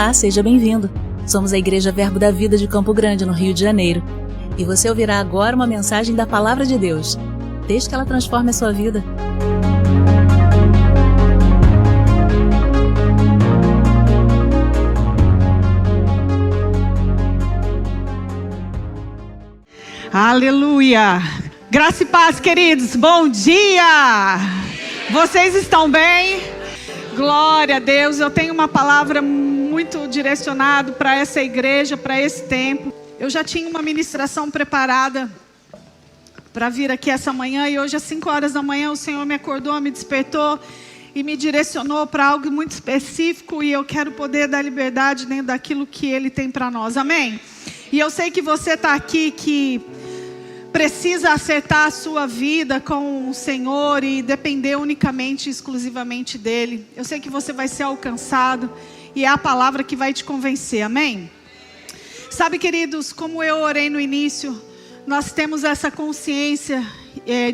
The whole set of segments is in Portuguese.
Olá, seja bem-vindo. Somos a Igreja Verbo da Vida de Campo Grande, no Rio de Janeiro. E você ouvirá agora uma mensagem da Palavra de Deus. Desde que ela transforme a sua vida. Aleluia! Graça e paz, queridos. Bom dia! Vocês estão bem? Glória a Deus. Eu tenho uma palavra muito direcionada para essa igreja, para esse tempo. Eu já tinha uma ministração preparada para vir aqui essa manhã. E hoje às 5 horas da manhã o Senhor me acordou, me despertou e me direcionou para algo muito específico. E eu quero poder dar liberdade dentro daquilo que Ele tem para nós. Amém? E eu sei que você está aqui que precisa acertar a sua vida com o Senhor e depender unicamente, exclusivamente dEle. Eu sei que você vai ser alcançado e é a palavra que vai te convencer, amém? Sabe, queridos, como eu orei no início, nós temos essa consciência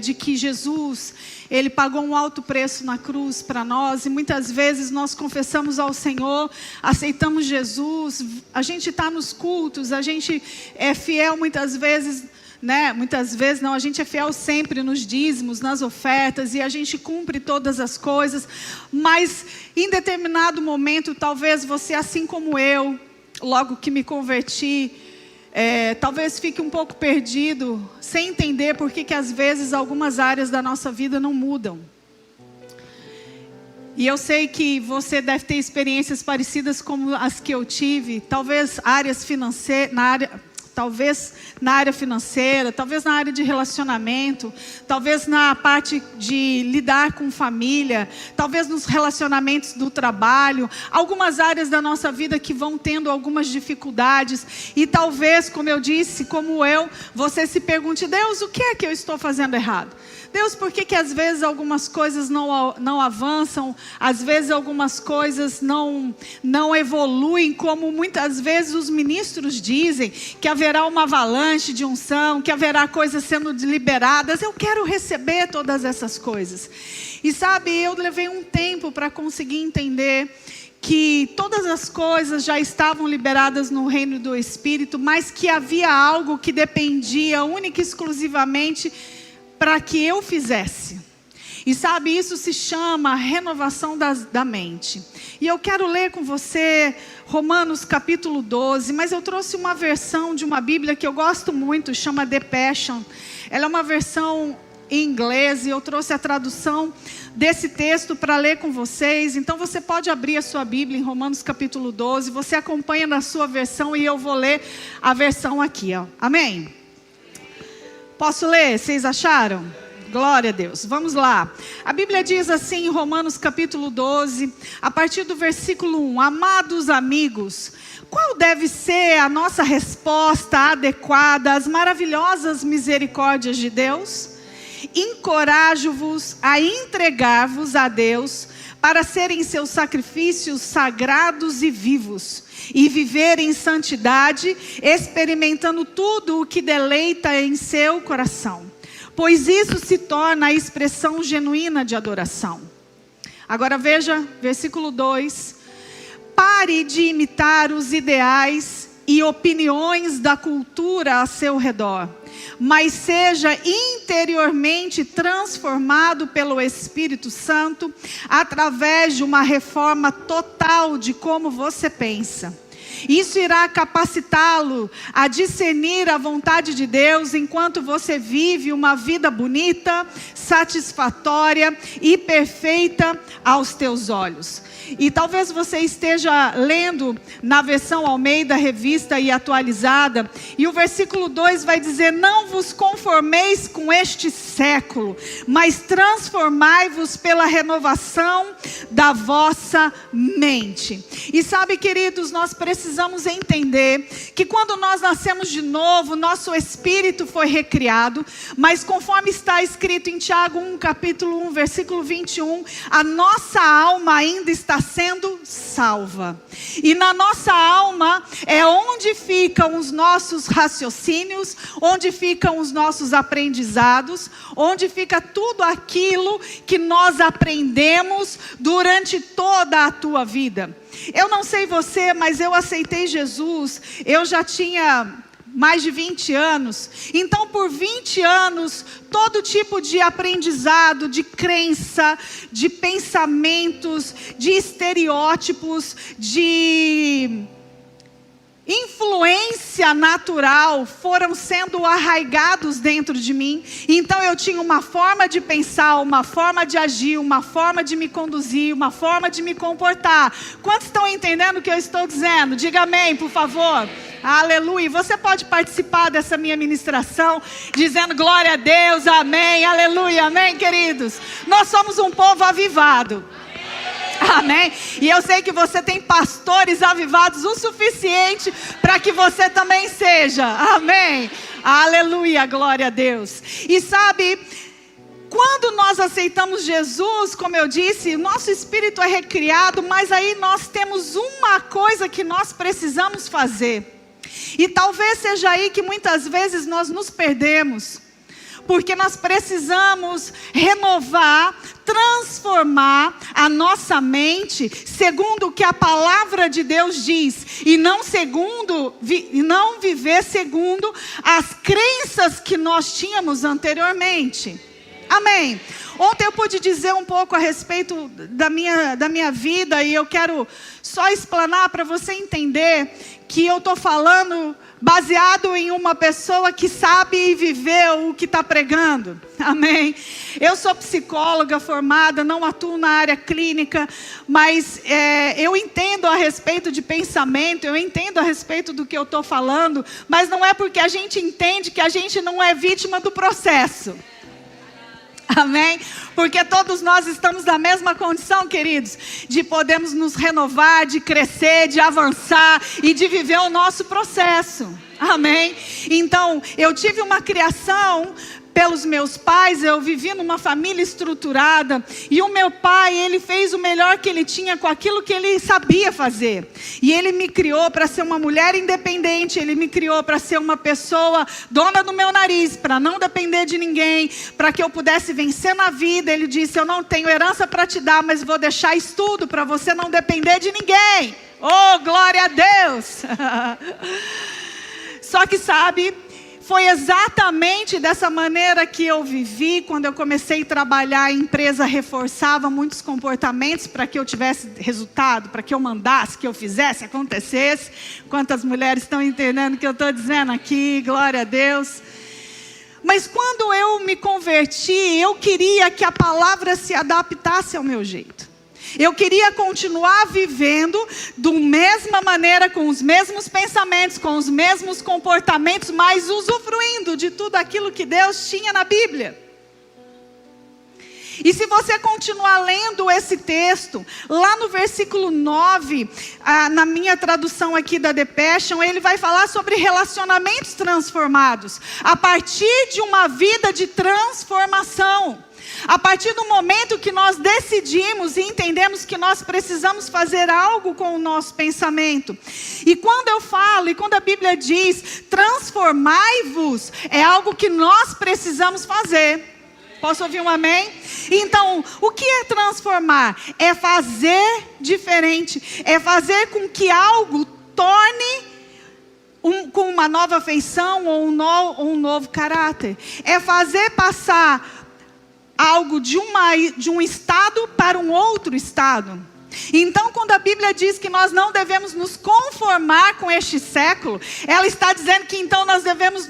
de que Jesus, Ele pagou um alto preço na cruz para nós. E muitas vezes nós confessamos ao Senhor, aceitamos Jesus, a gente está nos cultos, a gente é fiel muitas vezes, né? Muitas vezes não, a gente é fiel sempre nos dízimos, nas ofertas, e a gente cumpre todas as coisas. Mas em determinado momento, talvez você, assim como eu, logo que me converti, talvez fique um pouco perdido, sem entender por que às vezes algumas áreas da nossa vida não mudam. E eu sei que você deve ter experiências parecidas como as que eu tive, talvez talvez na área financeira, talvez na área de relacionamento, talvez na parte de lidar com família, talvez nos relacionamentos do trabalho, algumas áreas da nossa vida que vão tendo algumas dificuldades. E talvez, como eu disse, como eu, você se pergunte: Deus, o que é que eu estou fazendo errado? Deus, por que às vezes algumas coisas não avançam, às vezes algumas coisas não evoluem, como muitas vezes os ministros dizem, que haverá uma avalanche de unção, que haverá coisas sendo liberadas. Eu quero receber todas essas coisas. E sabe, eu levei um tempo para conseguir entender que todas as coisas já estavam liberadas no reino do Espírito, mas que havia algo que dependia única e exclusivamente para que eu fizesse. E sabe, isso se chama renovação da mente. E eu quero ler com você Romanos capítulo 12, mas eu trouxe uma versão de uma Bíblia que eu gosto muito, chama The Passion. Ela é uma versão em inglês e eu trouxe a tradução desse texto para ler com vocês. Então você pode abrir a sua Bíblia em Romanos capítulo 12, você acompanha na sua versão e eu vou ler a versão aqui, ó. Amém? Posso ler? Vocês acharam? Glória a Deus. Vamos lá. A Bíblia diz assim em Romanos capítulo 12, a partir do versículo 1. Amados amigos, qual deve ser a nossa resposta adequada às maravilhosas misericórdias de Deus? Encorajo-vos a entregar-vos a Deus para serem seus sacrifícios sagrados e vivos, e viver em santidade, experimentando tudo o que deleita em seu coração, pois isso se torna a expressão genuína de adoração. Agora veja, versículo 2. Pare de imitar os ideais e opiniões da cultura a seu redor, mas seja interiormente transformado pelo Espírito Santo, através de uma reforma total de como você pensa. Isso irá capacitá-lo a discernir a vontade de Deus enquanto você vive uma vida bonita, satisfatória e perfeita aos teus olhos. E talvez você esteja lendo na versão Almeida, revista e atualizada, e o versículo 2 vai dizer: não vos conformeis com este século, mas transformai-vos pela renovação da vossa mente. E sabe, queridos, nós precisamos entender que quando nós nascemos de novo, nosso espírito foi recriado, mas conforme está escrito em Tiago 1, capítulo 1, versículo 21, a nossa alma ainda está sendo salva. E na nossa alma é onde ficam os nossos raciocínios, onde ficam os nossos aprendizados, onde fica tudo aquilo que nós aprendemos durante toda a tua vida. Eu não sei você, mas eu aceitei Jesus, eu já tinha mais de 20 anos. Então, por 20 anos, todo tipo de aprendizado, de crença, de pensamentos, de estereótipos, de influência natural foram sendo arraigados dentro de mim. Então eu tinha uma forma de pensar, uma forma de agir, uma forma de me conduzir, uma forma de me comportar. Quantos estão entendendo o que eu estou dizendo? Diga amém, por favor. Aleluia. Você pode participar dessa minha ministração dizendo glória a Deus, amém, aleluia, amém, queridos. Nós somos um povo avivado. Amém? E eu sei que você tem pastores avivados o suficiente para que você também seja. Amém? Aleluia, glória a Deus. E sabe, quando nós aceitamos Jesus, como eu disse, nosso espírito é recriado, mas aí nós temos uma coisa que nós precisamos fazer. E talvez seja aí que muitas vezes nós nos perdemos. Porque nós precisamos renovar, transformar a nossa mente segundo o que a palavra de Deus diz. E não viver segundo as crenças que nós tínhamos anteriormente. Amém. Ontem eu pude dizer um pouco a respeito da minha vida. E eu quero só explanar para você entender que eu estou falando baseado em uma pessoa que sabe e viveu o que está pregando. Amém? Eu sou psicóloga formada, não atuo na área clínica, mas eu entendo a respeito de pensamento, eu entendo a respeito do que eu estou falando, mas não é porque a gente entende que a gente não é vítima do processo. Amém? Porque todos nós estamos na mesma condição, queridos, de podermos nos renovar, de crescer, de avançar e de viver o nosso processo. Amém? Então, eu tive uma criação pelos meus pais, eu vivi numa família estruturada, e o meu pai, ele fez o melhor que ele tinha com aquilo que ele sabia fazer. E ele me criou para ser uma mulher independente, ele me criou para ser uma pessoa dona do meu nariz, para não depender de ninguém, para que eu pudesse vencer na vida. Ele disse: eu não tenho herança para te dar, mas vou deixar estudo para você não depender de ninguém. Oh, glória a Deus! Só que sabe, foi exatamente dessa maneira que eu vivi. Quando eu comecei a trabalhar, a empresa reforçava muitos comportamentos para que eu tivesse resultado, para que eu mandasse, que eu fizesse, acontecesse. Quantas mulheres estão entendendo o que eu estou dizendo aqui? Glória a Deus. Mas quando eu me converti, eu queria que a palavra se adaptasse ao meu jeito. Eu queria continuar vivendo da mesma maneira, com os mesmos pensamentos, com os mesmos comportamentos, mas usufruindo de tudo aquilo que Deus tinha na Bíblia. E se você continuar lendo esse texto, lá no versículo 9, na minha tradução aqui da The Passion, ele vai falar sobre relacionamentos transformados, a partir de uma vida de transformação. A partir do momento que nós decidimos e entendemos que nós precisamos fazer algo com o nosso pensamento. E quando eu falo, e quando a Bíblia diz, transformai-vos, é algo que nós precisamos fazer. Posso ouvir um amém? Então, o que é transformar? É fazer diferente, é fazer com que algo torne com uma nova feição ou um novo caráter. É fazer passar algo de um estado para um outro estado. Então, quando a Bíblia diz que nós não devemos nos conformar com este século, ela está dizendo que então nós devemos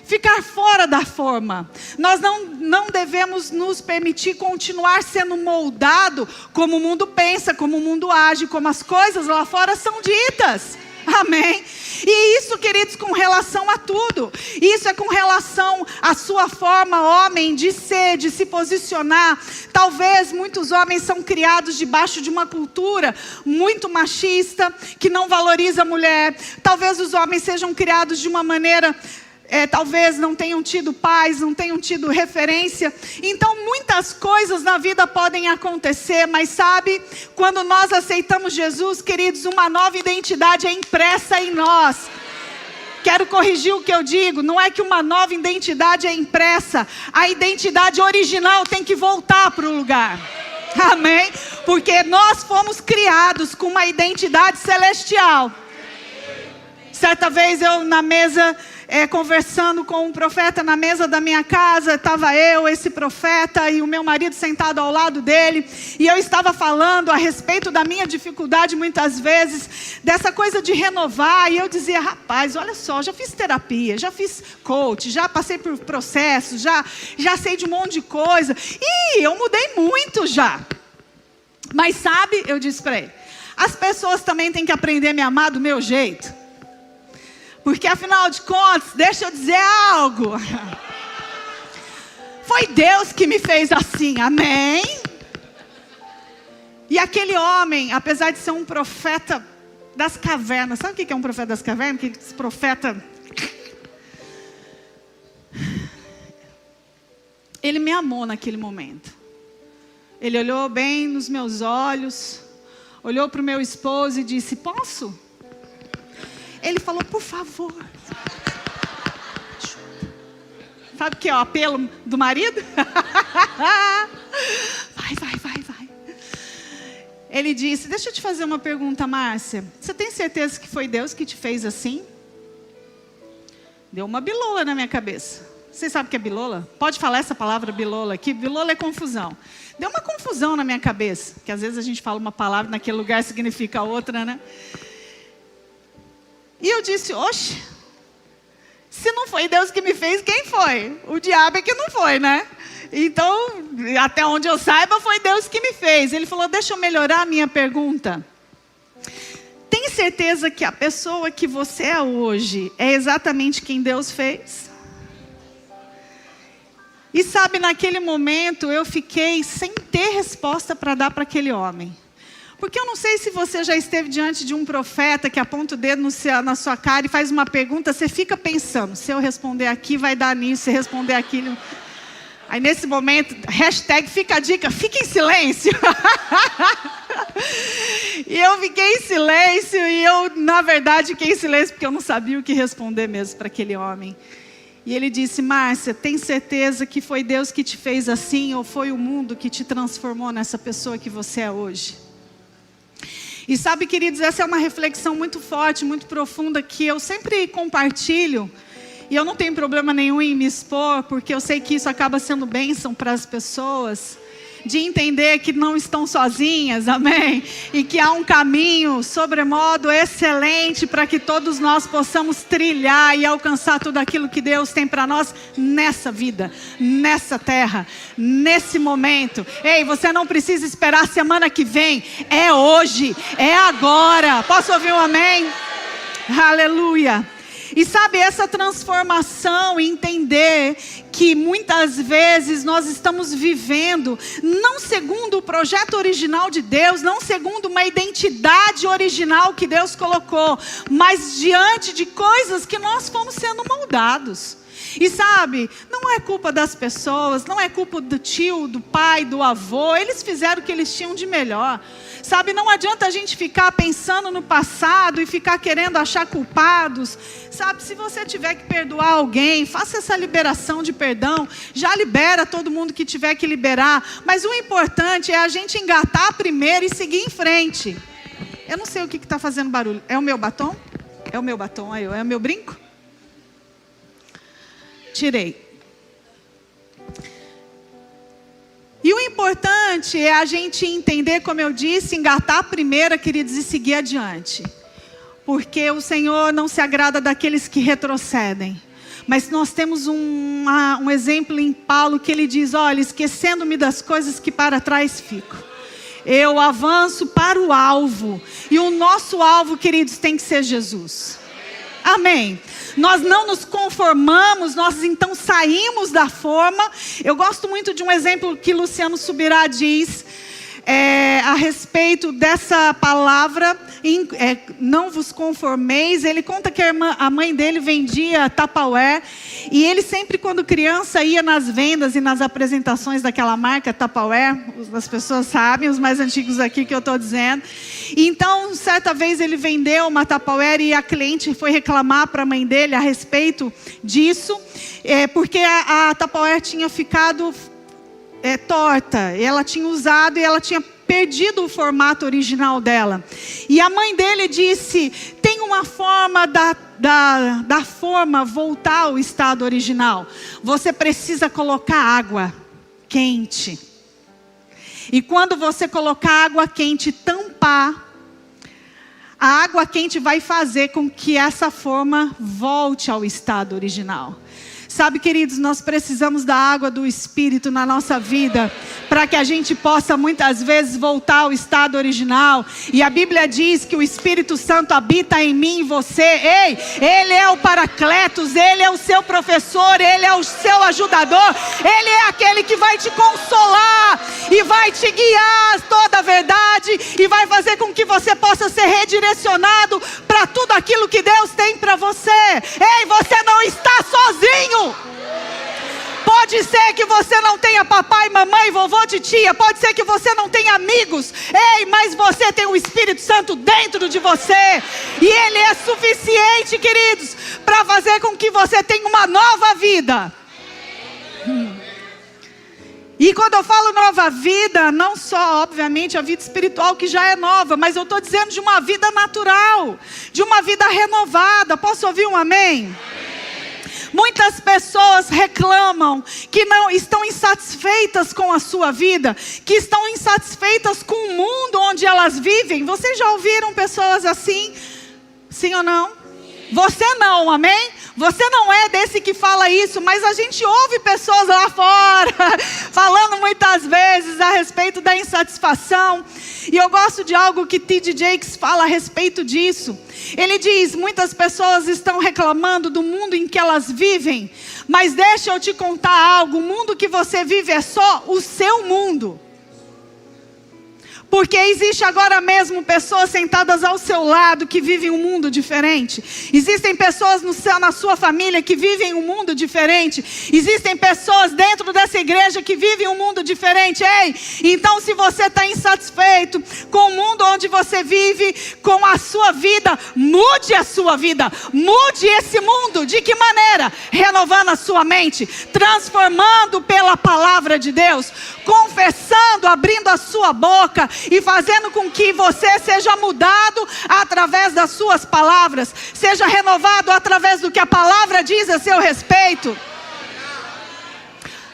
ficar fora da forma. Nós não devemos nos permitir continuar sendo moldado como o mundo pensa, como o mundo age, como as coisas lá fora são ditas. Amém? E isso, queridos, com relação a tudo. Isso é com relação à sua forma, homem, de ser, de se posicionar. Talvez muitos homens são criados debaixo de uma cultura muito machista, que não valoriza a mulher. Talvez os homens sejam criados de uma maneira... talvez não tenham tido pais, não tenham tido referência. Então muitas coisas na vida podem acontecer, mas sabe, quando nós aceitamos Jesus, queridos, uma nova identidade é impressa em nós. Quero corrigir o que eu digo, não é que uma nova identidade é impressa, a identidade original tem que voltar para o lugar. Amém? Porque nós fomos criados com uma identidade celestial. Certa vez eu na mesa, conversando com um profeta na mesa da minha casa, estava eu, esse profeta e o meu marido sentado ao lado dele, e eu estava falando a respeito da minha dificuldade muitas vezes, dessa coisa de renovar, e eu dizia, rapaz, olha só, já fiz terapia, já fiz coach, já passei por processos, já sei de um monte de coisa, e eu mudei muito já. Mas sabe, eu disse para ele, as pessoas também têm que aprender a me amar do meu jeito. Porque afinal de contas, deixa eu dizer algo. Foi Deus que me fez assim, amém? E aquele homem, apesar de ser um profeta das cavernas, sabe o que é um profeta das cavernas? Que esse profeta... Ele me amou naquele momento. Ele olhou bem nos meus olhos, olhou para o meu esposo e disse, posso? Ele falou, por favor. Sabe o que é o apelo do marido? Vai. Ele disse, deixa eu te fazer uma pergunta, Márcia. Você tem certeza que foi Deus que te fez assim? Deu uma bilola na minha cabeça. Você sabe o que é bilola? Pode falar essa palavra bilola aqui? Bilola é confusão. Deu uma confusão na minha cabeça. Que às vezes a gente fala uma palavra naquele lugar significa outra, né? E eu disse, oxe, se não foi Deus que me fez, quem foi? O diabo é que não foi, né? Então, até onde eu saiba, foi Deus que me fez. Ele falou, deixa eu melhorar a minha pergunta. Tem certeza que a pessoa que você é hoje é exatamente quem Deus fez? E sabe, naquele momento eu fiquei sem ter resposta para dar para aquele homem. Porque eu não sei se você já esteve diante de um profeta que aponta o dedo na sua cara e faz uma pergunta, você fica pensando, se eu responder aqui vai dar nisso, se responder aquilo. Aí nesse momento, hashtag fica a dica, fica em silêncio. E eu fiquei em silêncio e eu, na verdade, fiquei em silêncio porque eu não sabia o que responder mesmo para aquele homem. E ele disse, Márcia, tem certeza que foi Deus que te fez assim ou foi o mundo que te transformou nessa pessoa que você é hoje? E sabe, queridos, essa é uma reflexão muito forte, muito profunda, que eu sempre compartilho. E eu não tenho problema nenhum em me expor, porque eu sei que isso acaba sendo bênção para as pessoas. De entender que não estão sozinhas, amém? E que há um caminho sobremodo excelente para que todos nós possamos trilhar e alcançar tudo aquilo que Deus tem para nós nessa vida, nessa terra, nesse momento. Ei, você não precisa esperar a semana que vem, é hoje, é agora. Posso ouvir um amém? Aleluia. E sabe, essa transformação, entender que muitas vezes nós estamos vivendo, não segundo o projeto original de Deus, não segundo uma identidade original que Deus colocou, mas diante de coisas que nós fomos sendo moldados. E sabe, não é culpa das pessoas, não é culpa do tio, do pai, do avô, eles fizeram o que eles tinham de melhor. Sabe, não adianta a gente ficar pensando no passado e ficar querendo achar culpados. Sabe, se você tiver que perdoar alguém, faça essa liberação de perdão, já libera todo mundo que tiver que liberar. Mas o importante é a gente engatar primeiro e seguir em frente. Eu não sei o que está fazendo barulho. É o meu batom? É o meu batom, aí, é o meu brinco? Tirei. E o importante é a gente entender, como eu disse, engatar a primeira, queridos, e seguir adiante. Porque o Senhor não se agrada daqueles que retrocedem. Mas nós temos um exemplo em Paulo que ele diz, olha, esquecendo-me das coisas que para trás fico. Eu avanço para o alvo. E o nosso alvo, queridos, tem que ser Jesus. Amém. Nós não nos conformamos, nós então saímos da forma. Eu gosto muito de um exemplo que Luciano Subirá diz a respeito dessa palavra, não vos conformeis. Ele conta que a mãe dele vendia Tupperware, e ele sempre, quando criança, ia nas vendas e nas apresentações daquela marca Tupperware. As pessoas sabem, os mais antigos aqui que eu estou dizendo. Então, certa vez ele vendeu uma Tupperware e a cliente foi reclamar para a mãe dele a respeito disso, porque a Tupperware tinha ficado torta. Ela tinha usado e ela tinha perdido o formato original dela. E a mãe dele disse: tem uma forma da forma voltar ao estado original. Você precisa colocar água quente. E quando você colocar água quente e tampar, a água quente vai fazer com que essa forma volte ao estado original. Sabe, queridos, nós precisamos da água do Espírito na nossa vida, para que a gente possa muitas vezes voltar ao estado original. E a Bíblia diz que o Espírito Santo habita em mim e você. Ei, Ele é o Paracletos, Ele é o seu professor, Ele é o seu ajudador, Ele é aquele que vai te consolar e vai te guiar toda a verdade e vai fazer com que você possa ser redirecionado para tudo aquilo que Deus tem para você. Ei, você não está sozinho. Pode ser que você não tenha papai, mamãe, vovô, titia. Pode ser que você não tenha amigos. Ei, mas você tem o Espírito Santo dentro de você. E Ele é suficiente, queridos, para fazer com que você tenha uma nova vida. E quando eu falo nova vida, não só, obviamente, a vida espiritual que já é nova, mas eu estou dizendo de uma vida natural, de uma vida renovada. Posso ouvir um amém? Muitas pessoas reclamam que não estão insatisfeitas com a sua vida, que estão insatisfeitas com o mundo onde elas vivem. Vocês já ouviram pessoas assim? Sim ou não? Você não, amém? Você não é desse que fala isso, mas a gente ouve pessoas lá fora falando muitas vezes a respeito da insatisfação. E eu gosto de algo que T.D. Jakes fala a respeito disso. Ele diz: muitas pessoas estão reclamando do mundo em que elas vivem, mas deixa eu te contar algo, o mundo que você vive é só o seu mundo. Porque existe agora mesmo pessoas sentadas ao seu lado que vivem um mundo diferente. Existem pessoas na sua família que vivem um mundo diferente. Existem pessoas dentro dessa igreja que vivem um mundo diferente. Ei, então se você está insatisfeito com o mundo onde você vive, com a sua vida, mude a sua vida. Mude esse mundo. De que maneira? Renovando a sua mente, transformando pela palavra de Deus, confessando, abrindo a sua boca e fazendo com que você seja mudado através das suas palavras, seja renovado através do que a palavra diz a seu respeito.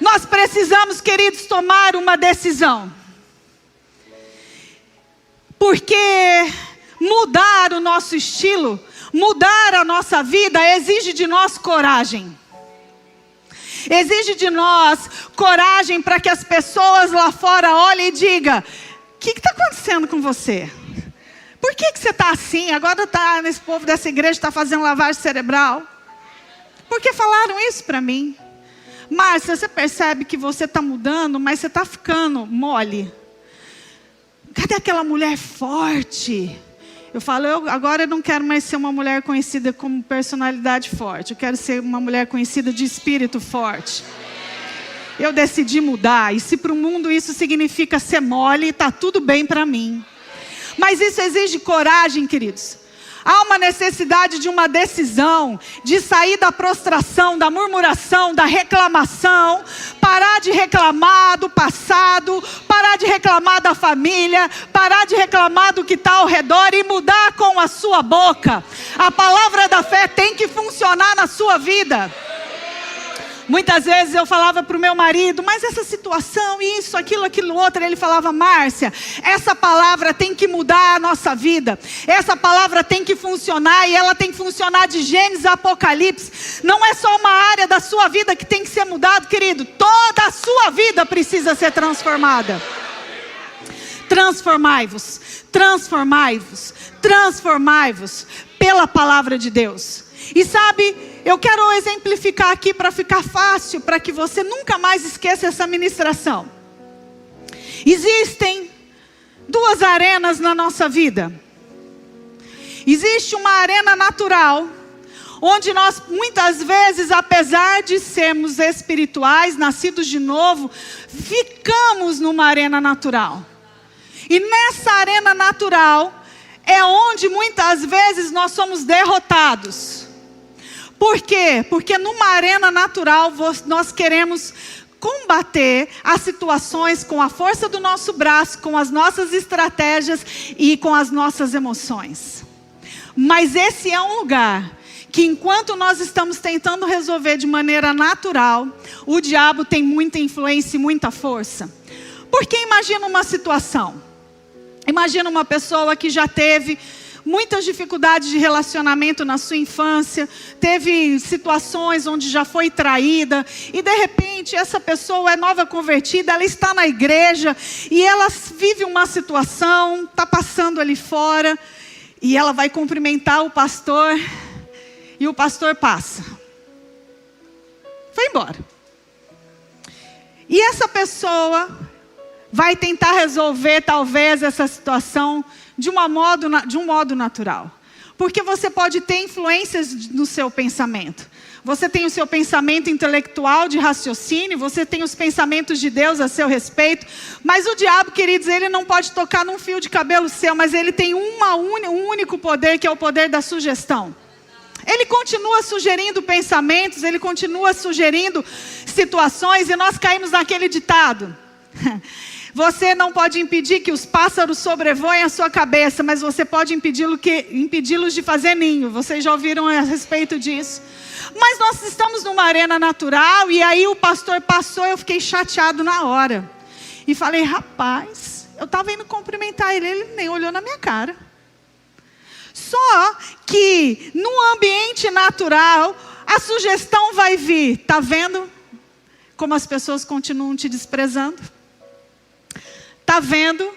Nós precisamos, queridos, tomar uma decisão, porque mudar o nosso estilo, mudar a nossa vida exige de nós coragem. Exige de nós coragem para que as pessoas lá fora olhem e digam: o que está acontecendo com você? Por que você está assim? Agora esse povo dessa igreja está fazendo lavagem cerebral. Porque falaram isso para mim. Márcia, você percebe que você está mudando, mas você está ficando mole. Cadê aquela mulher forte? Eu falo, agora eu não quero mais ser uma mulher conhecida como personalidade forte. Eu quero ser uma mulher conhecida de espírito forte. Eu decidi mudar. E se para o mundo isso significa ser mole, está tudo bem para mim. Mas isso exige coragem, queridos. Há uma necessidade de uma decisão, de sair da prostração, da murmuração, da reclamação, parar de reclamar do passado, parar de reclamar da família, parar de reclamar do que está ao redor e mudar com a sua boca. A palavra da fé tem que funcionar na sua vida. Muitas vezes eu falava para o meu marido, mas essa situação, isso, aquilo outro, ele falava: Márcia, essa palavra tem que mudar a nossa vida, essa palavra tem que funcionar, e ela tem que funcionar de Gênesis a Apocalipse. Não é só uma área da sua vida que tem que ser mudada, querido, toda a sua vida precisa ser transformada. Transformai-vos, transformai-vos, transformai-vos pela palavra de Deus. E sabe, eu quero exemplificar aqui para ficar fácil, para que você nunca mais esqueça essa ministração. Existem duas arenas na nossa vida. Existe uma arena natural, onde nós muitas vezes, apesar de sermos espirituais, nascidos de novo, ficamos numa arena natural. E nessa arena natural é onde muitas vezes nós somos derrotados. Por quê? Porque numa arena natural nós queremos combater as situações com a força do nosso braço, com as nossas estratégias e com as nossas emoções. Mas esse é um lugar que, enquanto nós estamos tentando resolver de maneira natural, o diabo tem muita influência e muita força. Porque imagina uma situação. Imagina uma pessoa que já teve muitas dificuldades de relacionamento na sua infância, teve situações onde já foi traída, e de repente essa pessoa é nova convertida, ela está na igreja, e ela vive uma situação, está passando ali fora, e ela vai cumprimentar o pastor, e o pastor passa. Foi embora. E essa pessoa vai tentar resolver talvez essa situação de um modo natural. Porque você pode ter influências no seu pensamento. Você tem o seu pensamento intelectual de raciocínio, você tem os pensamentos de Deus a seu respeito. Mas o diabo, queridos, ele não pode tocar num fio de cabelo seu, mas ele tem um único poder, que é o poder da sugestão. Ele continua sugerindo pensamentos, ele continua sugerindo situações, e nós caímos naquele ditado. Você não pode impedir que os pássaros sobrevoem a sua cabeça, mas você pode impedi-los de fazer ninho. Vocês já ouviram a respeito disso? Mas nós estamos numa arena natural, e aí o pastor passou, eu fiquei chateado na hora. E falei, rapaz, eu estava indo cumprimentar ele, ele nem olhou na minha cara. Só que no ambiente natural, a sugestão vai vir. Está vendo como as pessoas continuam te desprezando? Está vendo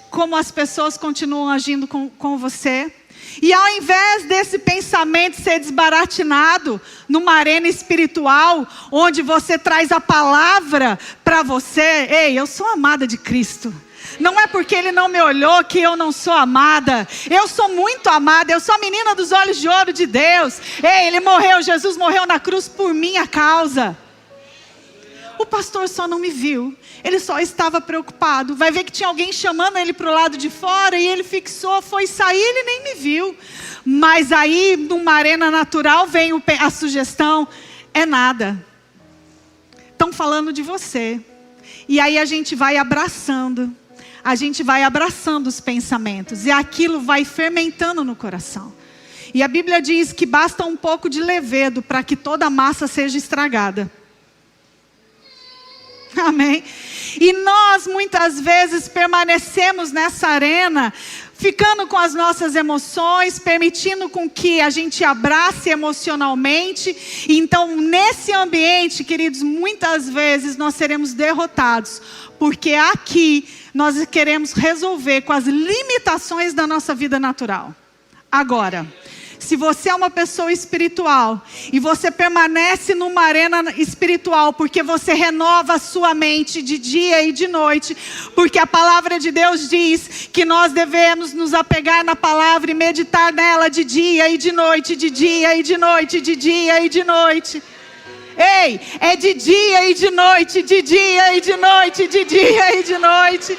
como as pessoas continuam agindo com você? E ao invés desse pensamento ser desbaratinado numa arena espiritual, onde você traz a palavra para você, ei, eu sou amada de Cristo. Não é porque Ele não me olhou que eu não sou amada. Eu sou muito amada, eu sou a menina dos olhos de ouro de Deus. Ei, Ele morreu, Jesus morreu na cruz por minha causa. O pastor só não me viu, ele só estava preocupado. Vai ver que tinha alguém chamando ele para o lado de fora, e ele fixou, foi sair, ele nem me viu. Mas aí, numa arena natural, vem a sugestão, é nada. Estão falando de você. E aí a gente vai abraçando os pensamentos, e aquilo vai fermentando no coração. E a Bíblia diz que basta um pouco de levedo para que toda a massa seja estragada. Amém? E nós muitas vezes permanecemos nessa arena, ficando com as nossas emoções, permitindo com que a gente abrace emocionalmente. Então, nesse ambiente, queridos, muitas vezes nós seremos derrotados, porque aqui nós queremos resolver com as limitações da nossa vida natural. Agora, se você é uma pessoa espiritual e você permanece numa arena espiritual, porque você renova a sua mente de dia e de noite, porque a palavra de Deus diz que nós devemos nos apegar na palavra e meditar nela de dia e de noite, de dia e de noite, de dia e de noite. Ei, é de dia e de noite, de dia e de noite, de dia e de noite.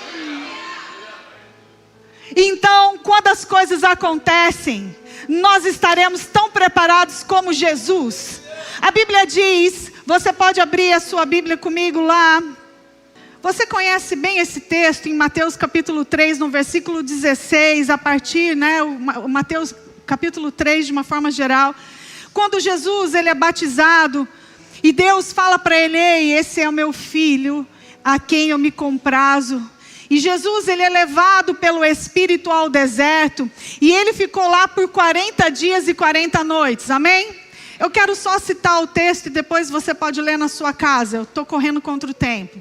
Então, quando as coisas acontecem, nós estaremos tão preparados como Jesus. A Bíblia diz, você pode abrir a sua Bíblia comigo lá. Você conhece bem esse texto em Mateus capítulo 3, no versículo 16, a partir, o Mateus capítulo 3 de uma forma geral. Quando Jesus ele é batizado, e Deus fala para ele, ei, esse é o meu filho, a quem eu me comprazo. E Jesus, ele é levado pelo Espírito ao deserto, e ele ficou lá por 40 dias e 40 noites, amém? Eu quero só citar o texto e depois você pode ler na sua casa, eu estou correndo contra o tempo.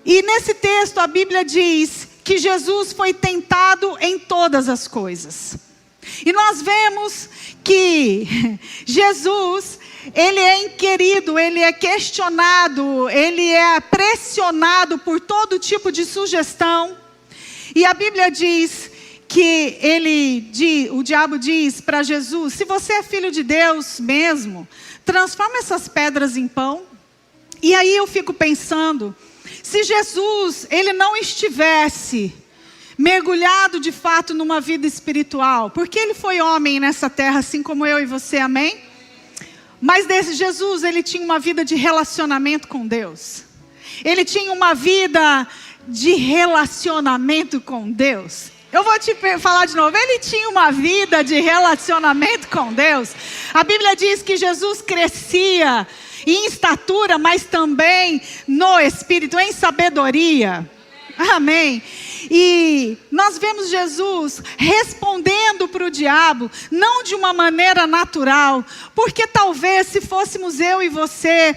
E nesse texto a Bíblia diz que Jesus foi tentado em todas as coisas. E nós vemos que Jesus, ele é inquirido, ele é questionado, ele é pressionado por todo tipo de sugestão. E a Bíblia diz que o diabo diz para Jesus, se você é filho de Deus mesmo, transforma essas pedras em pão. E aí eu fico pensando, se Jesus, ele não estivesse mergulhado de fato numa vida espiritual, porque ele foi homem nessa terra, assim como eu e você, amém? Mas Jesus, ele tinha uma vida de relacionamento com Deus. Ele tinha uma vida de relacionamento com Deus. Eu vou te falar de novo. Ele tinha uma vida de relacionamento com Deus. A Bíblia diz que Jesus crescia em estatura, mas também no Espírito, em sabedoria. Amém. E nós vemos Jesus respondendo para o diabo, não de uma maneira natural, porque talvez se fôssemos eu e você,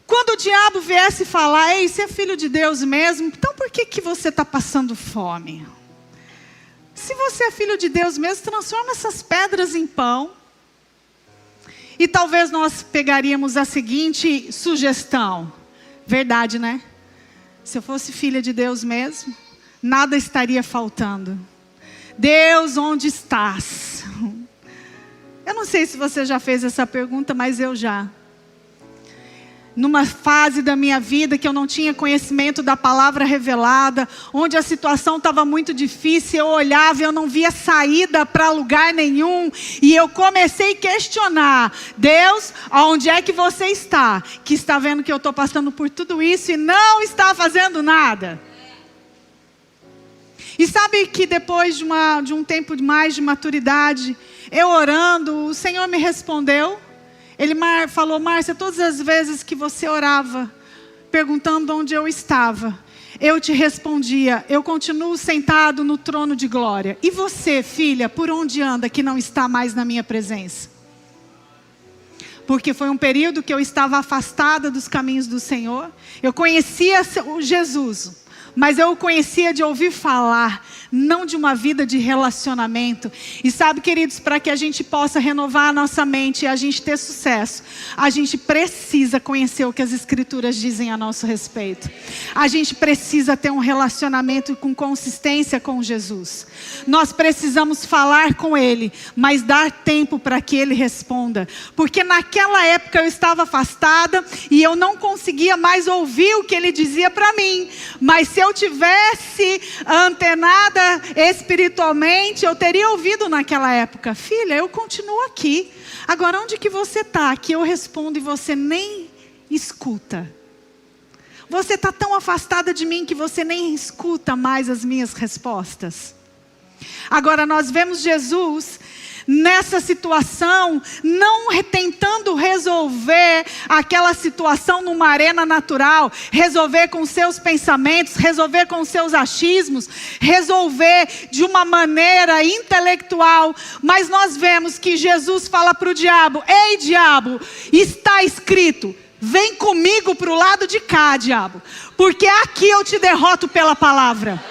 quando o diabo viesse falar, ei, você é filho de Deus mesmo, então por que você está passando fome? Se você é filho de Deus mesmo, transforma essas pedras em pão. E talvez nós pegaríamos a seguinte sugestão, verdade, né? Se eu fosse filha de Deus mesmo, nada estaria faltando. Deus, onde estás? Eu não sei se você já fez essa pergunta, mas eu já. Numa fase da minha vida que eu não tinha conhecimento da palavra revelada, onde a situação estava muito difícil, eu olhava e eu não via saída para lugar nenhum, e eu comecei a questionar: Deus, aonde é que você está? Que está vendo que eu estou passando por tudo isso e não está fazendo nada. E sabe que depois de um tempo mais de maturidade, eu orando, o Senhor me respondeu. Ele falou: Márcia, todas as vezes que você orava, perguntando onde eu estava, eu te respondia: eu continuo sentado no trono de glória. E você, filha, por onde anda que não está mais na minha presença? Porque foi um período que eu estava afastada dos caminhos do Senhor. Eu conhecia o Jesus, mas eu o conhecia de ouvir falar, não de uma vida de relacionamento. E sabe, queridos, para que a gente possa renovar a nossa mente e a gente ter sucesso, a gente precisa conhecer o que as Escrituras dizem a nosso respeito. A gente precisa ter um relacionamento com consistência com Jesus. Nós precisamos falar com Ele, mas dar tempo para que Ele responda. Porque naquela época eu estava afastada e eu não conseguia mais ouvir o que Ele dizia para mim. Mas se eu tivesse antenada espiritualmente, eu teria ouvido naquela época: filha, eu continuo aqui. Agora, onde que você está? Aqui eu respondo e você nem escuta. Você está tão afastada de mim que você nem escuta mais as minhas respostas. Agora nós vemos Jesus nessa situação, não tentando resolver aquela situação numa arena natural, resolver com seus pensamentos, resolver com seus achismos, resolver de uma maneira intelectual, mas nós vemos que Jesus fala para o diabo: ei, diabo, está escrito, vem comigo para o lado de cá, diabo, porque aqui eu te derroto pela palavra.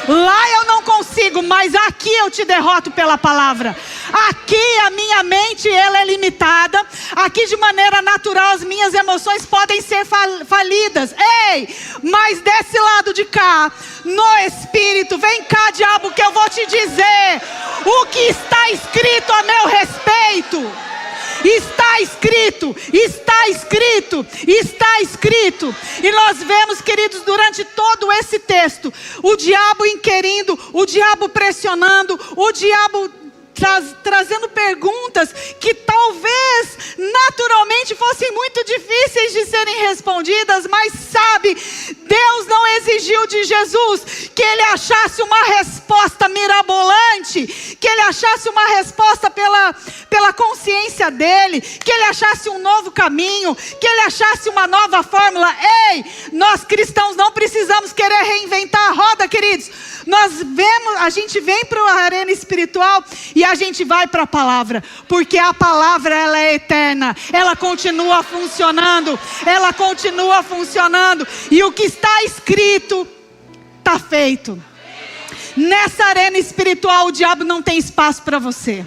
Lá eu não consigo, mas aqui eu te derroto pela palavra. Aqui a minha mente, ela é limitada. Aqui de maneira natural as minhas emoções podem ser falidas. Ei, mas desse lado de cá, no Espírito, vem cá, diabo, que eu vou te dizer o que está escrito a meu respeito. Está escrito, está escrito, está escrito. E nós vemos, queridos, durante todo esse texto, o diabo inquirindo, o diabo pressionando, o diabo trazendo perguntas que talvez naturalmente fossem muito difíceis de serem respondidas, mas sabe, Deus não exigiu de Jesus que ele achasse uma resposta mirabolante, que ele achasse uma resposta pela consciência dele, que ele achasse um novo caminho, que ele achasse uma nova fórmula. Ei, nós cristãos não precisamos querer reinventar a roda, queridos. A gente vem para a arena espiritual e a gente vai para a palavra, porque a palavra, ela é eterna, ela continua funcionando, e o que está escrito está feito. Nessa arena espiritual o diabo não tem espaço para você.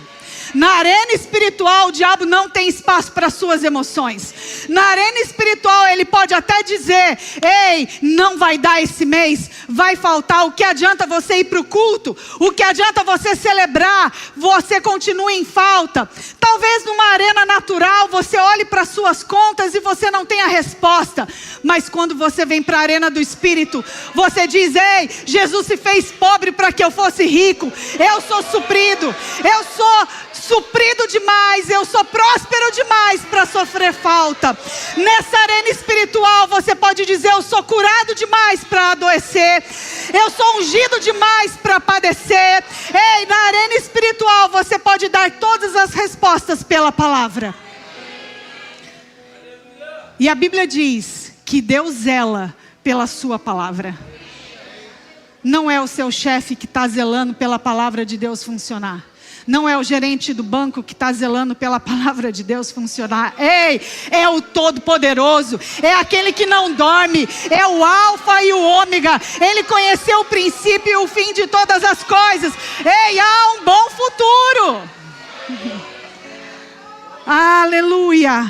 Na arena espiritual o diabo não tem espaço para suas emoções. Na arena espiritual ele pode até dizer: ei, não vai dar esse mês, vai faltar. O que adianta você ir para o culto? O que adianta você celebrar? Você continua em falta. Talvez numa arena natural você olhe para suas contas e você não tenha resposta. Mas quando você vem para a arena do Espírito, você diz: ei, Jesus se fez pobre para que eu fosse rico. Eu sou suprido, eu sou suprido demais, eu sou próspero demais para sofrer falta. Nessa arena espiritual você pode dizer: eu sou curado demais para adoecer, eu sou ungido demais para padecer. Ei, na arena espiritual você pode dar todas as respostas pela palavra. E a Bíblia diz que Deus zela pela sua palavra. Não é o seu chefe que está zelando pela palavra de Deus funcionar. Não é o gerente do banco que está zelando pela palavra de Deus funcionar. Ei, é o Todo-Poderoso. É aquele que não dorme. É o Alfa e o Ômega. Ele conheceu o princípio e o fim de todas as coisas. Ei, há um bom futuro. Aleluia.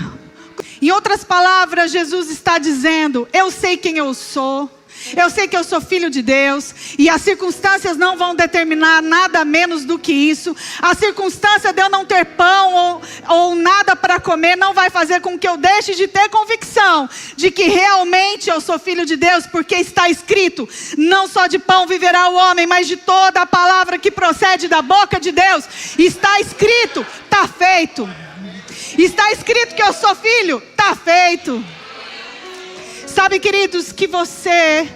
Em outras palavras, Jesus está dizendo: eu sei quem eu sou. Eu sei que eu sou filho de Deus, e as circunstâncias não vão determinar nada menos do que isso. A circunstância de eu não ter pão ou nada para comer não vai fazer com que eu deixe de ter convicção de que realmente eu sou filho de Deus, porque está escrito: não só de pão viverá o homem, mas de toda a palavra que procede da boca de Deus. Está escrito, está feito. Está escrito que eu sou filho, está feito. Sabe, queridos, que você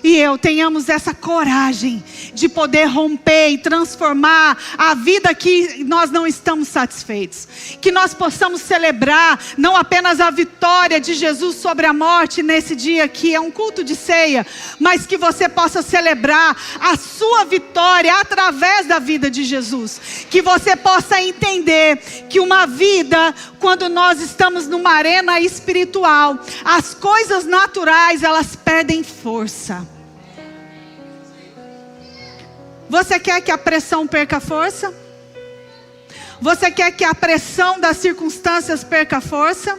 e eu tenhamos essa coragem de poder romper e transformar a vida que nós não estamos satisfeitos. Que nós possamos celebrar não apenas a vitória de Jesus sobre a morte nesse dia que é um culto de ceia, mas que você possa celebrar a sua vitória através da vida de Jesus. Que você possa entender que uma vida, quando nós estamos numa arena espiritual, as coisas naturais, elas perdem força. Você quer que a pressão perca força? Você quer que a pressão das circunstâncias perca força?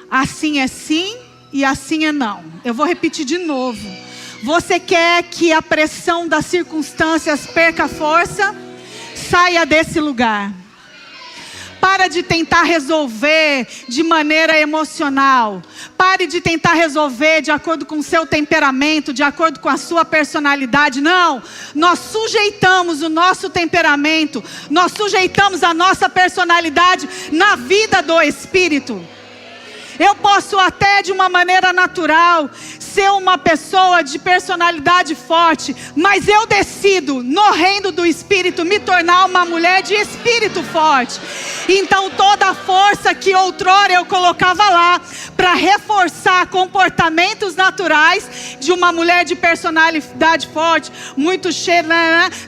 Assim é sim e assim é não. Eu vou repetir de novo. Você quer que a pressão das circunstâncias perca força? Saia desse lugar. Para de tentar resolver de maneira emocional. Pare de tentar resolver de acordo com o seu temperamento, de acordo com a sua personalidade. Não, nós sujeitamos o nosso temperamento, nós sujeitamos a nossa personalidade na vida do Espírito. Eu posso até de uma maneira natural ser uma pessoa de personalidade forte, mas eu decido no reino do Espírito me tornar uma mulher de espírito forte. Então toda a força que outrora eu colocava lá para reforçar comportamentos naturais de uma mulher de personalidade forte, muito cheia,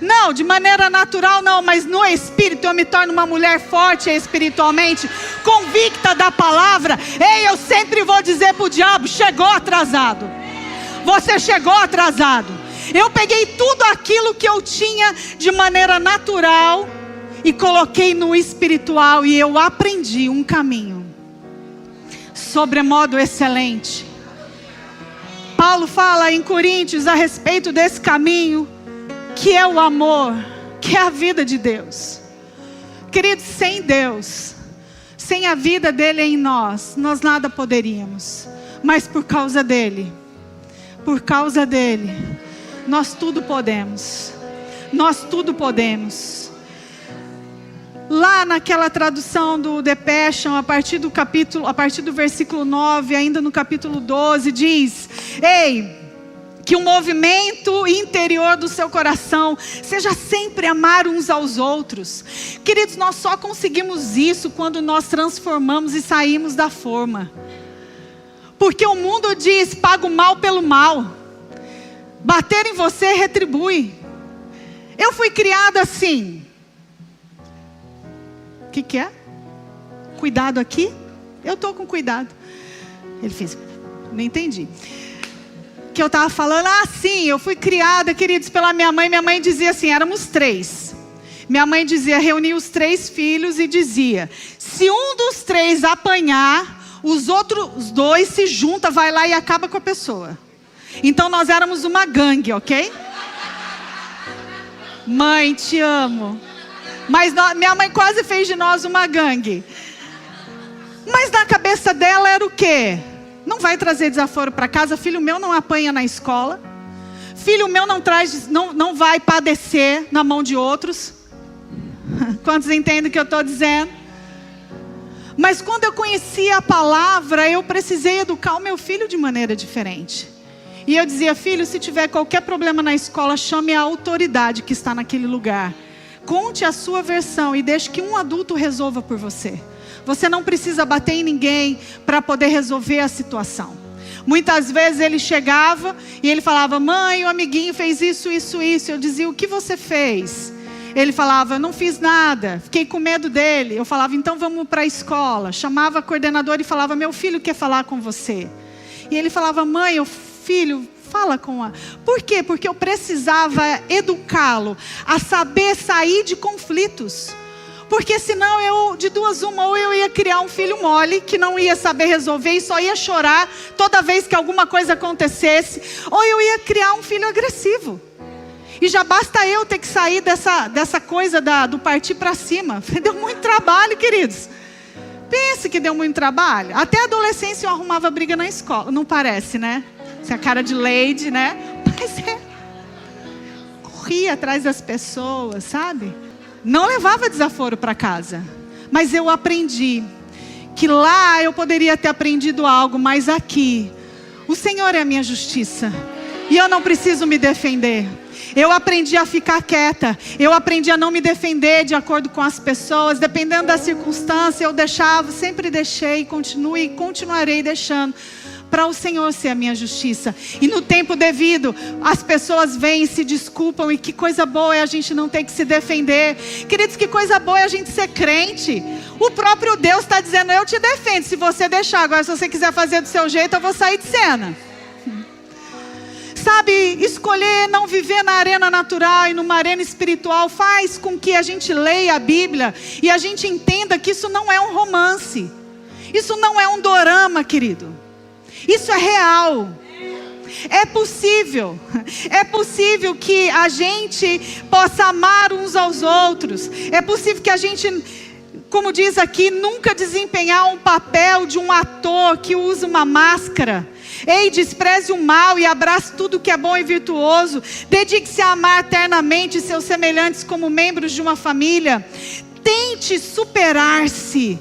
não, de maneira natural não, mas no Espírito eu me torno uma mulher forte espiritualmente, convicta da palavra. Ei, eu sempre vou dizer para o diabo: chegou atrasado. Você chegou atrasado. Eu peguei tudo aquilo que eu tinha de maneira natural e coloquei no espiritual, e eu aprendi um caminho sobremodo excelente. Paulo fala em Coríntios a respeito desse caminho, que é o amor, que é a vida de Deus. Queridos, sem Deus, sem a vida dele em nós, nós nada poderíamos. Mas por causa dele, nós tudo podemos. Nós tudo podemos. Lá naquela tradução do The Passion, a partir do versículo 9, ainda no capítulo 12, diz: ei, que o movimento interior do seu coração seja sempre amar uns aos outros. Queridos, nós só conseguimos isso quando nós transformamos e saímos da forma. Porque o mundo diz: paga o mal pelo mal. Bater em você retribui. Eu fui criada assim. O que é? Cuidado aqui? Eu estou com cuidado. Ele fez, não entendi. Que eu estava falando, sim, eu fui criada, queridos, pela minha mãe. Minha mãe dizia assim, éramos 3. Minha mãe dizia, reunia os 3 filhos e dizia: se um dos 3 apanhar, os outros 2 se juntam, vai lá e acaba com a pessoa. Então nós éramos uma gangue, ok? Mãe, te amo. Mas minha mãe quase fez de nós uma gangue. Mas na cabeça dela era o quê? Não vai trazer desaforo para casa. Filho meu não apanha na escola. Filho meu não vai padecer na mão de outros. Quantos entendem o que eu estou dizendo? Mas quando eu conheci a palavra, eu precisei educar o meu filho de maneira diferente. E eu dizia: filho, se tiver qualquer problema na escola, chame a autoridade que está naquele lugar. Conte a sua versão e deixe que um adulto resolva por você. Você não precisa bater em ninguém para poder resolver a situação. Muitas vezes ele chegava e ele falava: mãe, o amiguinho fez isso, isso, isso. Eu dizia: o que você fez? Ele falava: não fiz nada, fiquei com medo dele. Eu falava: então vamos para a escola. Chamava a coordenadora e falava: meu filho quer falar com você. E ele falava: mãe, filho, fala com a... Por quê? Porque eu precisava educá-lo a saber sair de conflitos. Porque senão eu, de duas uma, ou eu ia criar um filho mole, que não ia saber resolver e só ia chorar toda vez que alguma coisa acontecesse, ou eu ia criar um filho agressivo. E já basta eu ter que sair dessa coisa do partir para cima. Deu muito trabalho, queridos. Pense que deu muito trabalho. Até a adolescência eu arrumava briga na escola. Não parece, né? Essa cara de lady, né? Mas corria atrás das pessoas, sabe? Não levava desaforo para casa. Mas eu aprendi que lá eu poderia ter aprendido algo, mas aqui o Senhor é a minha justiça. E eu não preciso me defender. Eu aprendi a ficar quieta. Eu aprendi a não me defender de acordo com as pessoas. Dependendo da circunstância, eu deixava, sempre deixei e continuarei deixando. Para o Senhor ser a minha justiça. E no tempo devido, as pessoas vêm e se desculpam. E que coisa boa é a gente não ter que se defender. Queridos, que coisa boa é a gente ser crente. O próprio Deus está dizendo: eu te defendo se você deixar. Agora, se você quiser fazer do seu jeito, eu vou sair de cena. Sabe, escolher não viver na arena natural e numa arena espiritual faz com que a gente leia a Bíblia e a gente entenda que isso não é um romance. Isso não é um dorama, querido. Isso é real. É possível que a gente possa amar uns aos outros. É possível que a gente, como diz aqui, nunca desempenhar um papel de um ator que usa uma máscara. Ei, despreze o mal e abrace tudo que é bom e virtuoso. Dedique-se a amar eternamente seus semelhantes como membros de uma família. Tente superar-se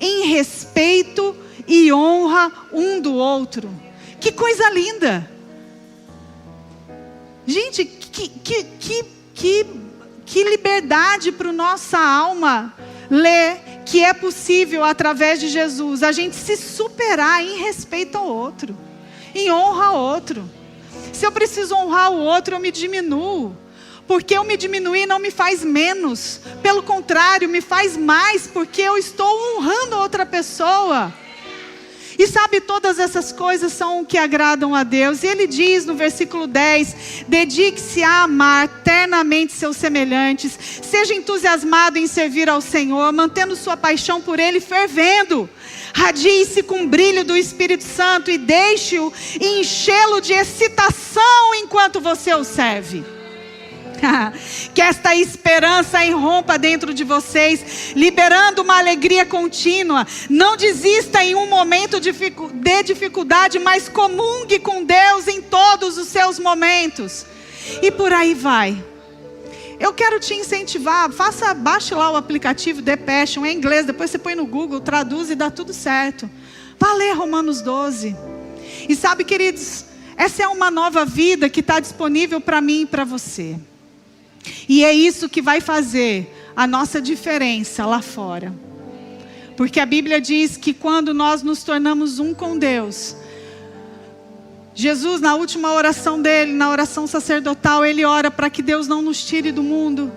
em respeito e honra um do outro. Que coisa linda! Gente, que liberdade para a nossa alma ler que é possível através de Jesus a gente se superar em respeito ao outro, em honra ao outro. Se eu preciso honrar o outro, eu me diminuo. Porque eu me diminuir não me faz menos. Pelo contrário, me faz mais, porque eu estou honrando outra pessoa. E sabe, todas essas coisas são o que agradam a Deus. E Ele diz no versículo 10: dedique-se a amar eternamente seus semelhantes. Seja entusiasmado em servir ao Senhor, mantendo sua paixão por Ele fervendo. Radie-se com o brilho do Espírito Santo e deixe-o enchê-lo de excitação enquanto você o serve. Que esta esperança irrompa dentro de vocês, liberando uma alegria contínua. Não desista em um momento de dificuldade, mas comungue com Deus em todos os seus momentos. E por aí vai. Eu quero te incentivar, baixe lá o aplicativo The Passion, em inglês, depois você põe no Google, traduz e dá tudo certo. Vá ler Romanos 12. E sabe, queridos, essa é uma nova vida que está disponível para mim e para você. E é isso que vai fazer a nossa diferença lá fora. Porque a Bíblia diz que quando nós nos tornamos um com Deus, Jesus, na última oração dele, na oração sacerdotal, ele ora para que Deus não nos tire do mundo,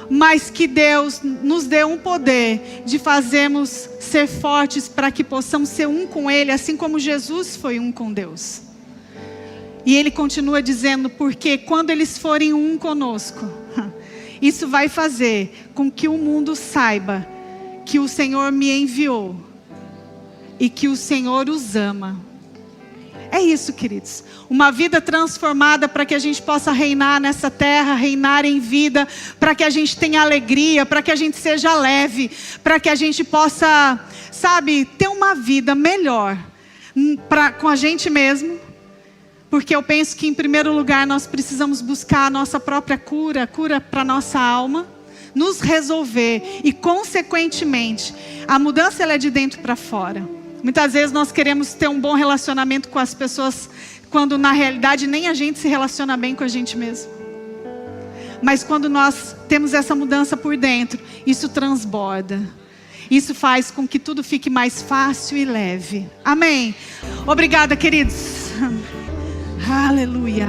mas que Deus nos dê um poder de fazermos ser fortes para que possamos ser um com Ele, assim como Jesus foi um com Deus. E Ele continua dizendo: porque quando eles forem um conosco, isso vai fazer com que o mundo saiba que o Senhor me enviou e que o Senhor os ama. É isso, queridos. Uma vida transformada para que a gente possa reinar nessa terra, reinar em vida, para que a gente tenha alegria, para que a gente seja leve, para que a gente possa, sabe, ter uma vida melhor com a gente mesmo. Porque eu penso que, em primeiro lugar, nós precisamos buscar a nossa própria cura para a nossa alma. nos resolver e, consequentemente, a mudança ela é de dentro para fora. Muitas vezes nós queremos ter um bom relacionamento com as pessoas, quando na realidade nem a gente se relaciona bem com a gente mesmo. Mas quando nós temos essa mudança por dentro, isso transborda. Isso faz com que tudo fique mais fácil e leve. Amém? Obrigada, queridos. Aleluia.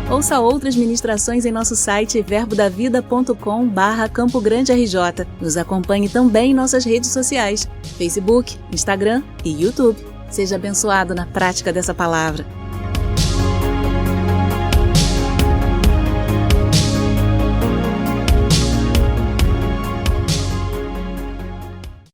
Ouça outras ministrações em nosso site verbodavida.com/Campo Grande RJ. Nos acompanhe também em nossas redes sociais, Facebook, Instagram e YouTube. Seja abençoado na prática dessa palavra.